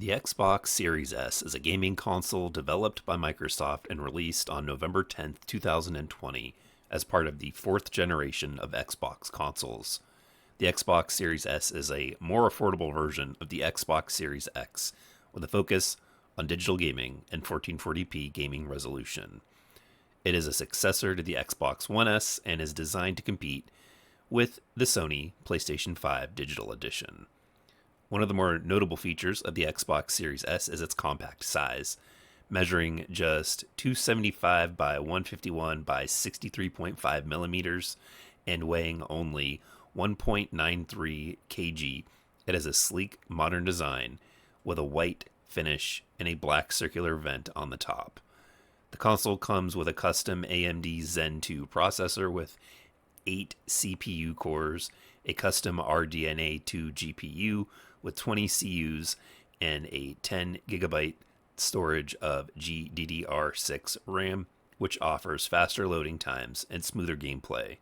The Xbox Series S is a gaming console developed by Microsoft and released on November 10th, 2020, as part of the fourth generation of Xbox consoles. The Xbox Series S is a more affordable version of the Xbox Series X, with a focus on digital gaming and 1440p gaming resolution. It is a successor to the Xbox One S and is designed to compete with the Sony PlayStation 5 Digital Edition. One of the more notable features of the Xbox Series S is its compact size, measuring just 275 by 151 by 63.5 millimeters and weighing only 1.93 kg. It has a sleek, modern design with a white finish and a black circular vent on the top. The console comes with a custom AMD Zen 2 processor with 8 CPU cores, a custom RDNA 2 GPU with 20 CUs, and a 10 gigabyte storage of GDDR6 RAM, which offers faster loading times and smoother gameplay.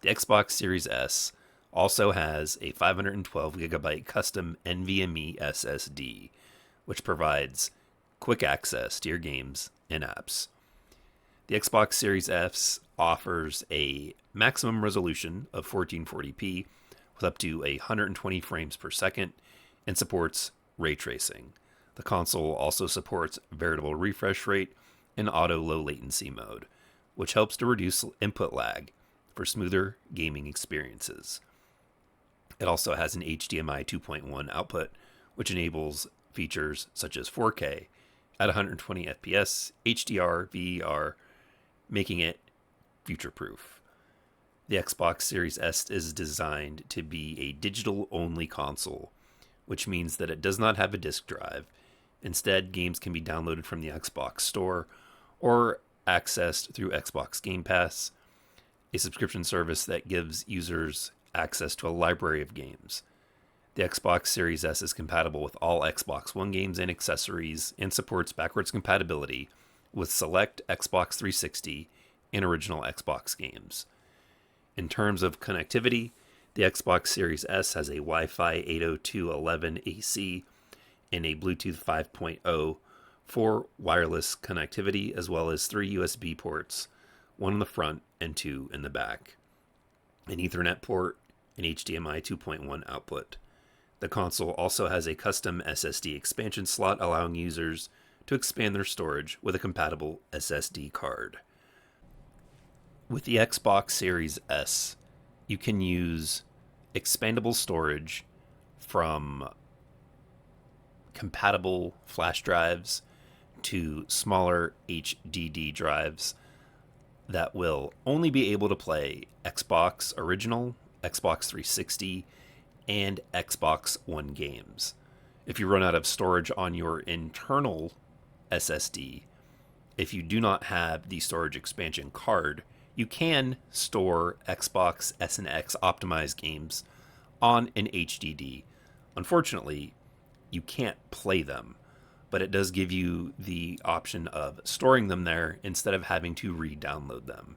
The Xbox Series S also has a 512 gigabyte custom NVMe SSD, which provides quick access to your games and apps. The Xbox Series S offers a maximum resolution of 1440p with up to 120 frames per second and supports ray tracing. The console also supports variable refresh rate and auto low latency mode, which helps to reduce input lag for smoother gaming experiences. It also has an HDMI 2.1 output, which enables features such as 4K at 120 FPS, HDR, VER, making it future-proof. The Xbox Series S is designed to be a digital-only console, which means that it does not have a disk drive. Instead, games can be downloaded from the Xbox Store or accessed through Xbox Game Pass, a subscription service that gives users access to a library of games. The Xbox Series S is compatible with all Xbox One games and accessories and supports backwards compatibility with select Xbox 360 and original Xbox games. In terms of connectivity, the Xbox Series S has a Wi-Fi 802.11ac and a Bluetooth 5.0 for wireless connectivity, as well as 3 USB ports, one in the front and 2 in the back, an Ethernet port, and HDMI 2.1 output. The console also has a custom SSD expansion slot, allowing users to expand their storage with a compatible SSD card. With the Xbox Series S, you can use expandable storage from compatible flash drives to smaller HDD drives that will only be able to play Xbox Original, Xbox 360, and Xbox One games. If you run out of storage on your internal SSD, if you do not have the storage expansion card, you can store Xbox S and X optimized games on an HDD. Unfortunately, you can't play them, but it does give you the option of storing them there instead of having to re-download them.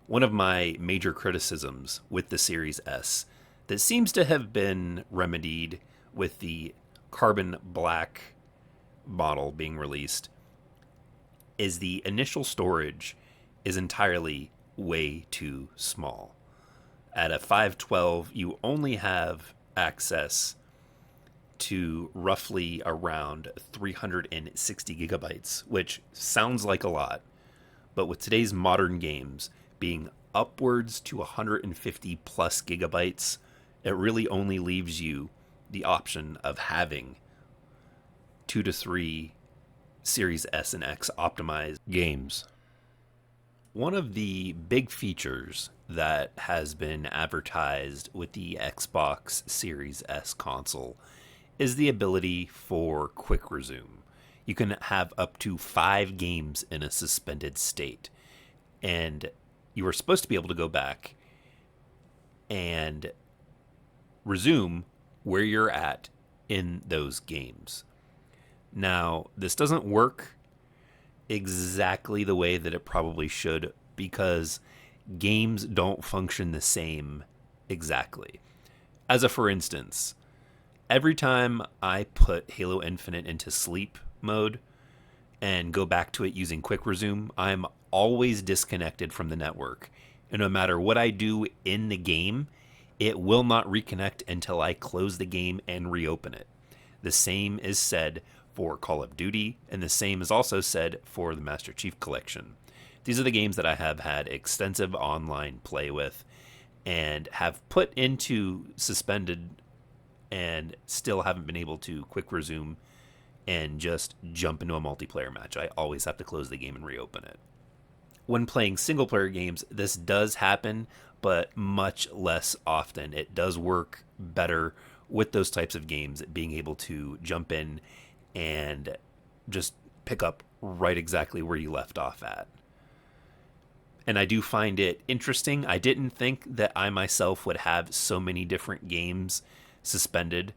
One of my major criticisms with the Series S that seems to have been remedied with the carbon black model being released is the initial storage is entirely way too small. At a 512, you only have access to roughly around 360 gigabytes, which sounds like a lot, but with today's modern games being upwards to 150 plus gigabytes, it really only leaves you the option of having 2 to 3 Series S and X optimized games. One of the big features that has been advertised with the Xbox Series S console is the ability for quick resume. You can have up to 5 games in a suspended state, and you are supposed to be able to go back and resume where you're at in those games. Now, this doesn't work exactly the way that it probably should, because games don't function the same exactly. As a for instance, Every time I put Halo Infinite into sleep mode and go back to it using quick resume, I'm always disconnected from the network. And no matter what I do in the game, it will not reconnect until I close the game and reopen it. The same is said for Call of Duty, and the same is also said for the Master Chief Collection. These are the games that I have had extensive online play with and have put into suspended and still haven't been able to quick resume and just jump into a multiplayer match. I always have to close the game and reopen it. When playing single player games, this does happen, but much less often. It does work better with those types of games, being able to jump in and just pick up right exactly where you left off at. And I do find it interesting. I didn't think that I myself would have so many different games suspended.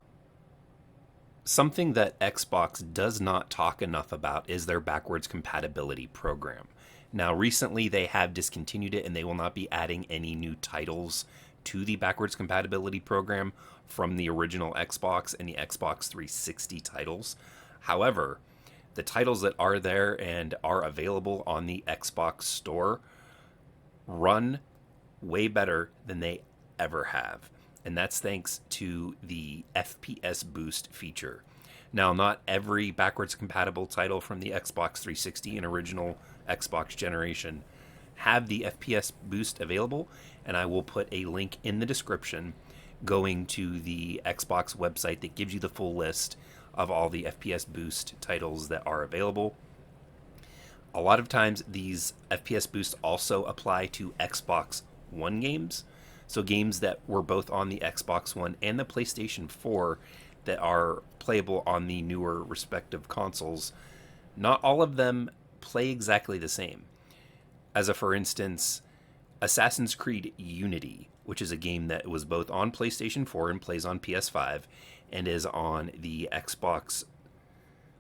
Something that Xbox does not talk enough about is their backwards compatibility program. Now, recently they have discontinued it and they will not be adding any new titles to the backwards compatibility program from the original Xbox and the Xbox 360 titles. However, the titles that are there and are available on the Xbox store run way better than they ever have. And that's thanks to the FPS Boost feature. Now, not every backwards compatible title from the Xbox 360 and original Xbox generation have the FPS Boost available, and I will put a link in the description going to the Xbox website that gives you the full list of all the FPS Boost titles that are available. A lot of times these FPS Boosts also apply to Xbox One games, so games that were both on the Xbox One and the PlayStation 4 that are playable on the newer respective consoles. Not all of them play exactly the same. As a for instance, Assassin's Creed Unity, which is a game that was both on PlayStation 4 and plays on PS5 and is on the Xbox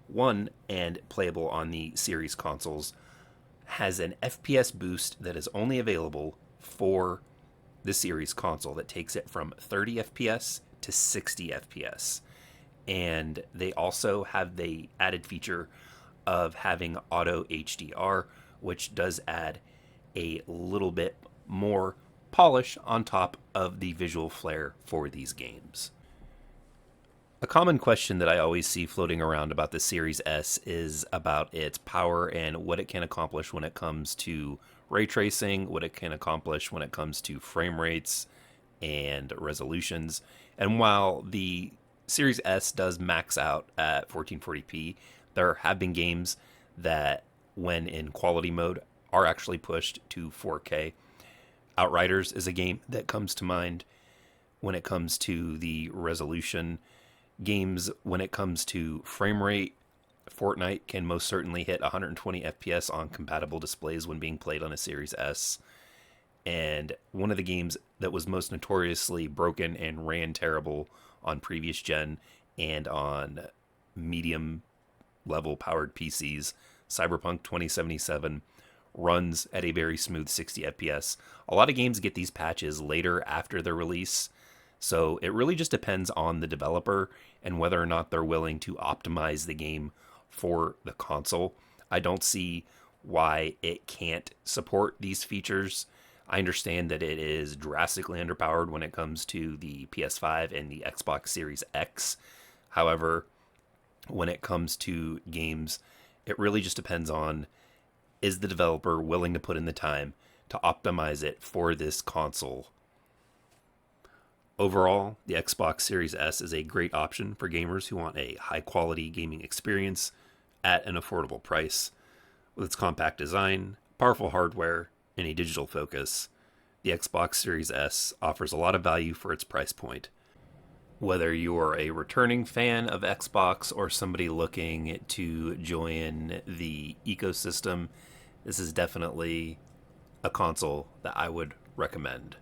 One and playable on the series consoles, has an FPS boost that is only available for the series console that takes it from 30 FPS to 60 FPS. And they also have the added feature of having auto HDR, which does add a little bit more polish on top of the visual flair for these games. A common question that I always see floating around about the Series S is about its power and what it can accomplish when it comes to ray tracing, what it can accomplish when it comes to frame rates and resolutions. And while the Series S does max out at 1440p, there have been games that, when in quality mode, are actually pushed to 4K. Outriders is a game that comes to mind when it comes to the resolution. Games, when it comes to frame rate, Fortnite can most certainly hit 120 FPS on compatible displays when being played on a Series S. And one of the games that was most notoriously broken and ran terrible on previous gen and on medium level powered PCs, Cyberpunk 2077, runs at a very smooth 60 FPS. A lot of games get these patches later after their release, so it really just depends on the developer and whether or not they're willing to optimize the game for the console. I don't see why it can't support these features. I understand that it is drastically underpowered when it comes to the PS5 and the Xbox Series X. However, when it comes to games, it really just depends on, is the developer willing to put in the time to optimize it for this console. Overall, the Xbox Series S is a great option for gamers who want a high-quality gaming experience at an affordable price. With its compact design, powerful hardware, and a digital focus, the Xbox Series S offers a lot of value for its price point. Whether you're a returning fan of Xbox or somebody looking to join the ecosystem, this is definitely a console that I would recommend.